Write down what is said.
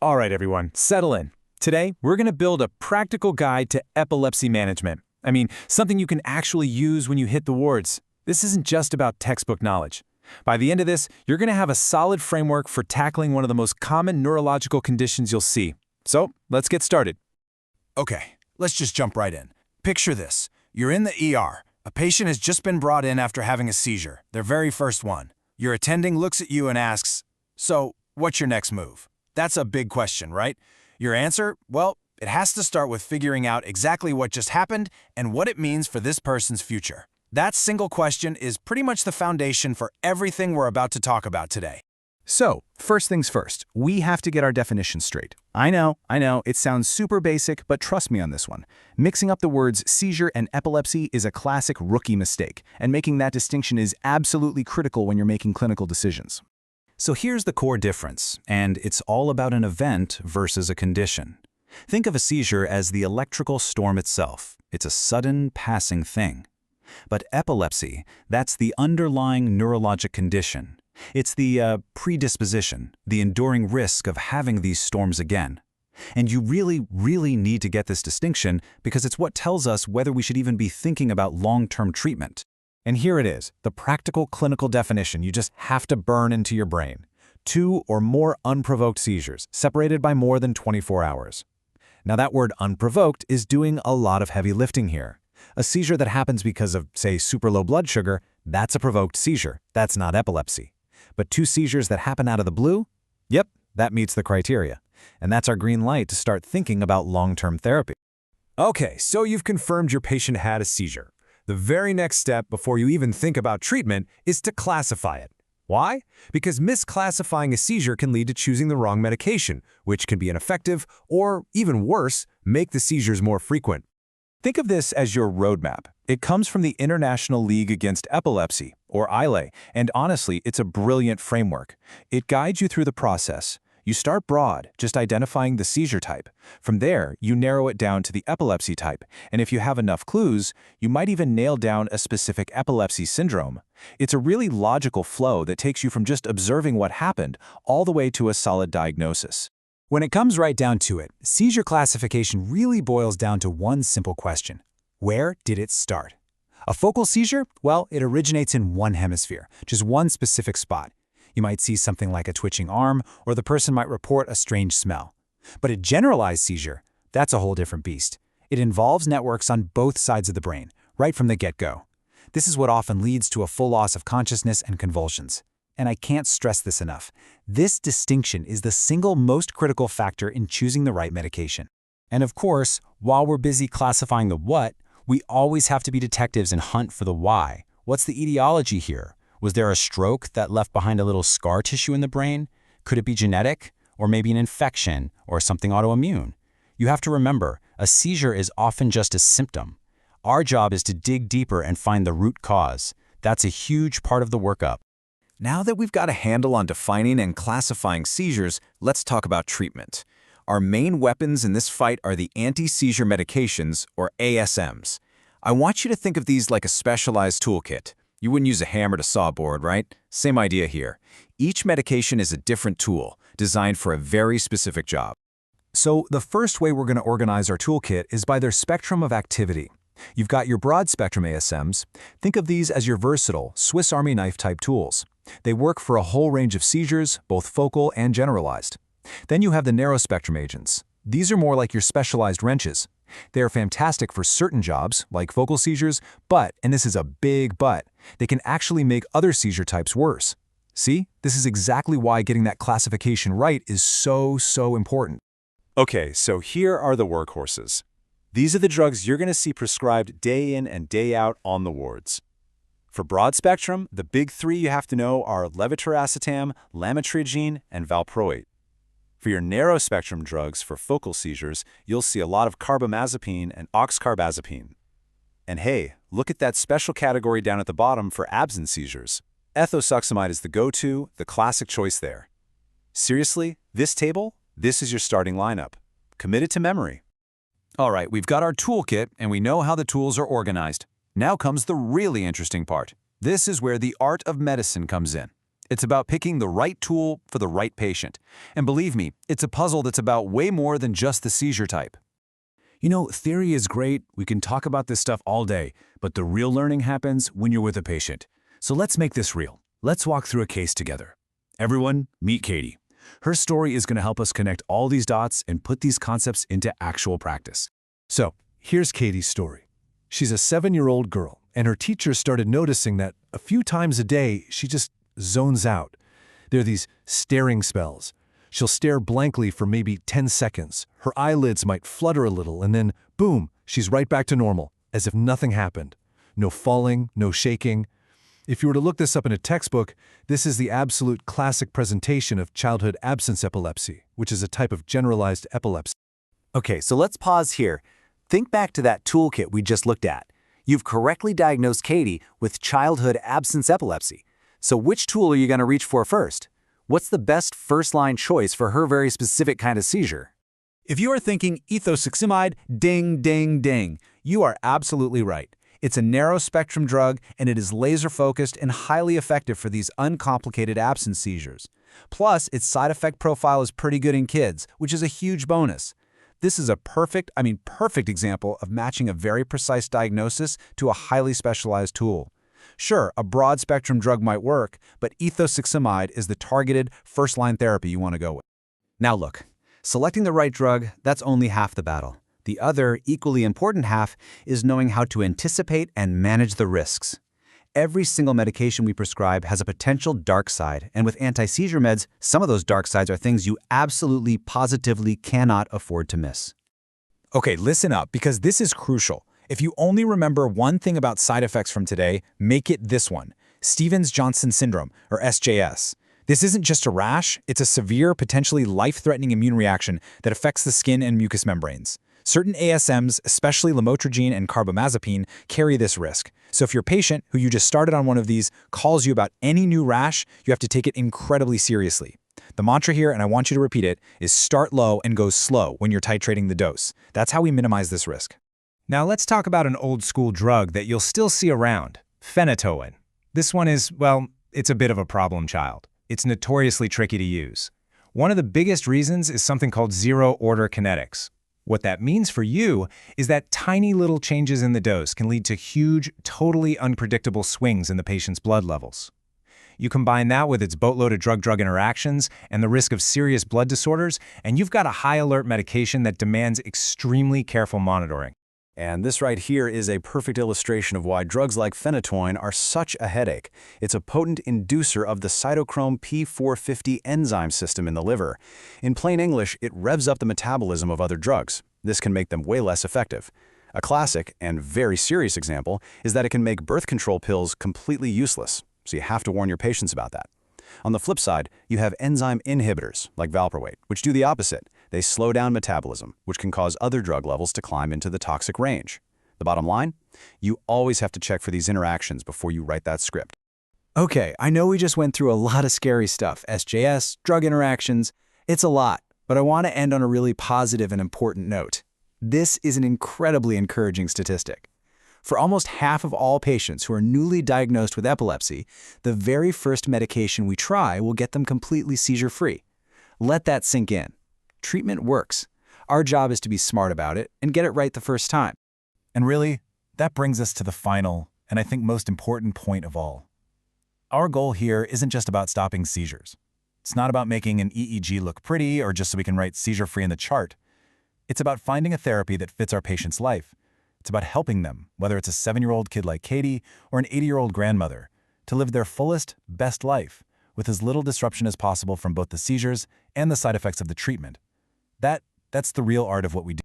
All right, everyone, settle in. Today, we're going to build a practical guide to epilepsy management. I mean, something you can actually use when you hit the wards. This isn't just about textbook knowledge. By the end of this, you're going to have a solid framework for tackling one of the most common neurological conditions you'll see. So, let's get started. Okay, let's just jump right in. Picture this. You're in the ER. A patient has just been brought in after having a seizure, their very first one. Your attending looks at you and asks, "So, what's your next move?" That's a big question, right? Your answer? Well, it has to start with figuring out exactly what just happened and what it means for this person's future. That single question is pretty much the foundation for everything we're about to talk about today. So, first things first, we have to get our definition straight. I know, it sounds super basic, but trust me on this one. Mixing up the words seizure and epilepsy is a classic rookie mistake, and making that distinction is absolutely critical when you're making clinical decisions. So here's the core difference, and it's all about an event versus a condition. Think of a seizure as the electrical storm itself. It's a sudden, passing thing. But epilepsy, that's the underlying neurologic condition. It's the predisposition, the enduring risk of having these storms again. And you really need to get this distinction because it's what tells us whether we should even be thinking about long-term treatment. And here it is, the practical clinical definition you just have to burn into your brain. 2 or more unprovoked seizures, separated by more than 24 hours. Now that word unprovoked is doing a lot of heavy lifting here. A seizure that happens because of, say, super low blood sugar, that's a provoked seizure. That's not epilepsy. But 2 seizures that happen out of the blue? Yep, that meets the criteria. And that's our green light to start thinking about long-term therapy. Okay, so you've confirmed your patient had a seizure. The very next step before you even think about treatment is to classify it. Why? Because misclassifying a seizure can lead to choosing the wrong medication, which can be ineffective or, even worse, make the seizures more frequent. Think of this as your roadmap. It comes from the International League Against Epilepsy, or ILE, and honestly, it's a brilliant framework. It guides you through the process. You start broad, just identifying the seizure type. From there, you narrow it down to the epilepsy type, and if you have enough clues, you might even nail down a specific epilepsy syndrome. It's a really logical flow that takes you from just observing what happened all the way to a solid diagnosis. When it comes right down to it, seizure classification really boils down to one simple question. Where did it start? A focal seizure? Well, it originates in one hemisphere, just one specific spot. You might see something like a twitching arm, or the person might report a strange smell. But a generalized seizure, that's a whole different beast. It involves networks on both sides of the brain, right from the get-go. This is what often leads to a full loss of consciousness and convulsions. And I can't stress this enough. This distinction is the single most critical factor in choosing the right medication. And of course, while we're busy classifying the what, we always have to be detectives and hunt for the why. What's the etiology here? Was there a stroke that left behind a little scar tissue in the brain? Could it be genetic? Or maybe an infection or something autoimmune? You have to remember, a seizure is often just a symptom. Our job is to dig deeper and find the root cause. That's a huge part of the workup. Now that we've got a handle on defining and classifying seizures, let's talk about treatment. Our main weapons in this fight are the anti-seizure medications, or ASMs. I want you to think of these like a specialized toolkit. You wouldn't use a hammer to saw a board, right? Same idea here. Each medication is a different tool, designed for a very specific job. So the first way we're going to organize our toolkit is by their spectrum of activity. You've got your broad-spectrum ASMs. Think of these as your versatile, Swiss Army knife-type tools. They work for a whole range of seizures, both focal and generalized. Then you have the narrow-spectrum agents. These are more like your specialized wrenches. They are fantastic for certain jobs, like focal seizures, but, and this is a big but, they can actually make other seizure types worse. See, this is exactly why getting that classification right is so important. Okay, so here are the workhorses. These are the drugs you're going to see prescribed day in and day out on the wards. For broad spectrum, the big 3 you have to know are levetiracetam, lamotrigine, and valproate. For your narrow-spectrum drugs for focal seizures, you'll see a lot of carbamazepine and oxcarbazepine. And hey, look at that special category down at the bottom for absence seizures. Ethosuximide is the go-to, the classic choice there. Seriously, this table? This is your starting lineup. Committed to memory. All right, we've got our toolkit, and we know how the tools are organized. Now comes the really interesting part. This is where the art of medicine comes in. It's about picking the right tool for the right patient. And believe me, it's a puzzle that's about way more than just the seizure type. You know, theory is great, we can talk about this stuff all day, but the real learning happens when you're with a patient. So let's make this real. Let's walk through a case together. Everyone, meet Katie. Her story is going to help us connect all these dots and put these concepts into actual practice. So, here's Katie's story. She's a 7-year-old girl, and her teacher started noticing that a few times a day, she just zones out. There are these staring spells. She'll stare blankly for maybe 10 seconds. Her eyelids might flutter a little, and then, boom, she's right back to normal, as if nothing happened. No falling, no shaking. If you were to look this up in a textbook, this is the absolute classic presentation of childhood absence epilepsy, which is a type of generalized epilepsy. Okay, so let's pause here. Think back to that toolkit we just looked at. You've correctly diagnosed Katie with childhood absence epilepsy. So which tool are you going to reach for first? What's the best first-line choice for her very specific kind of seizure? If you are thinking ethosuximide, ding, ding, ding, you are absolutely right. It's a narrow-spectrum drug, and it is laser-focused and highly effective for these uncomplicated absence seizures. Plus, its side effect profile is pretty good in kids, which is a huge bonus. This is a perfect example of matching a very precise diagnosis to a highly specialized tool. Sure, a broad-spectrum drug might work, but ethosuximide is the targeted first-line therapy you want to go with. Now look, selecting the right drug, that's only half the battle. The other, equally important half is knowing how to anticipate and manage the risks. Every single medication we prescribe has a potential dark side, and with anti-seizure meds, some of those dark sides are things you absolutely, positively cannot afford to miss. Okay, listen up, because this is crucial. If you only remember one thing about side effects from today, make it this one: Stevens-Johnson syndrome, or SJS. This isn't just a rash, it's a severe, potentially life-threatening immune reaction that affects the skin and mucous membranes. Certain ASMs, especially lamotrigine and carbamazepine, carry this risk. So if your patient, who you just started on one of these, calls you about any new rash, you have to take it incredibly seriously. The mantra here, and I want you to repeat it, is start low and go slow when you're titrating the dose. That's how we minimize this risk. Now let's talk about an old-school drug that you'll still see around, phenytoin. This one is, well, it's a bit of a problem child. It's notoriously tricky to use. One of the biggest reasons is something called zero-order kinetics. What that means for you is that tiny little changes in the dose can lead to huge, totally unpredictable swings in the patient's blood levels. You combine that with its boatload of drug-drug interactions and the risk of serious blood disorders, and you've got a high-alert medication that demands extremely careful monitoring. And this right here is a perfect illustration of why drugs like phenytoin are such a headache. It's a potent inducer of the cytochrome P450 enzyme system in the liver. In plain English, it revs up the metabolism of other drugs. This can make them way less effective. A classic and very serious example is that it can make birth control pills completely useless, so you have to warn your patients about that. On the flip side, you have enzyme inhibitors, like valproate, which do the opposite. They slow down metabolism, which can cause other drug levels to climb into the toxic range. The bottom line? You always have to check for these interactions before you write that script. Okay, I know we just went through a lot of scary stuff. SJS, drug interactions, it's a lot, but I want to end on a really positive and important note. This is an incredibly encouraging statistic. For almost half of all patients who are newly diagnosed with epilepsy, the very first medication we try will get them completely seizure-free. Let that sink in. Treatment works. Our job is to be smart about it and get it right the first time. And really, that brings us to the final, and I think most important point of all. Our goal here isn't just about stopping seizures. It's not about making an EEG look pretty or just so we can write seizure-free in the chart. It's about finding a therapy that fits our patient's life. It's about helping them, whether it's a 7-year-old kid like Katie or an 80-year-old grandmother, to live their fullest, best life with as little disruption as possible from both the seizures and the side effects of the treatment. That's the real art of what we do.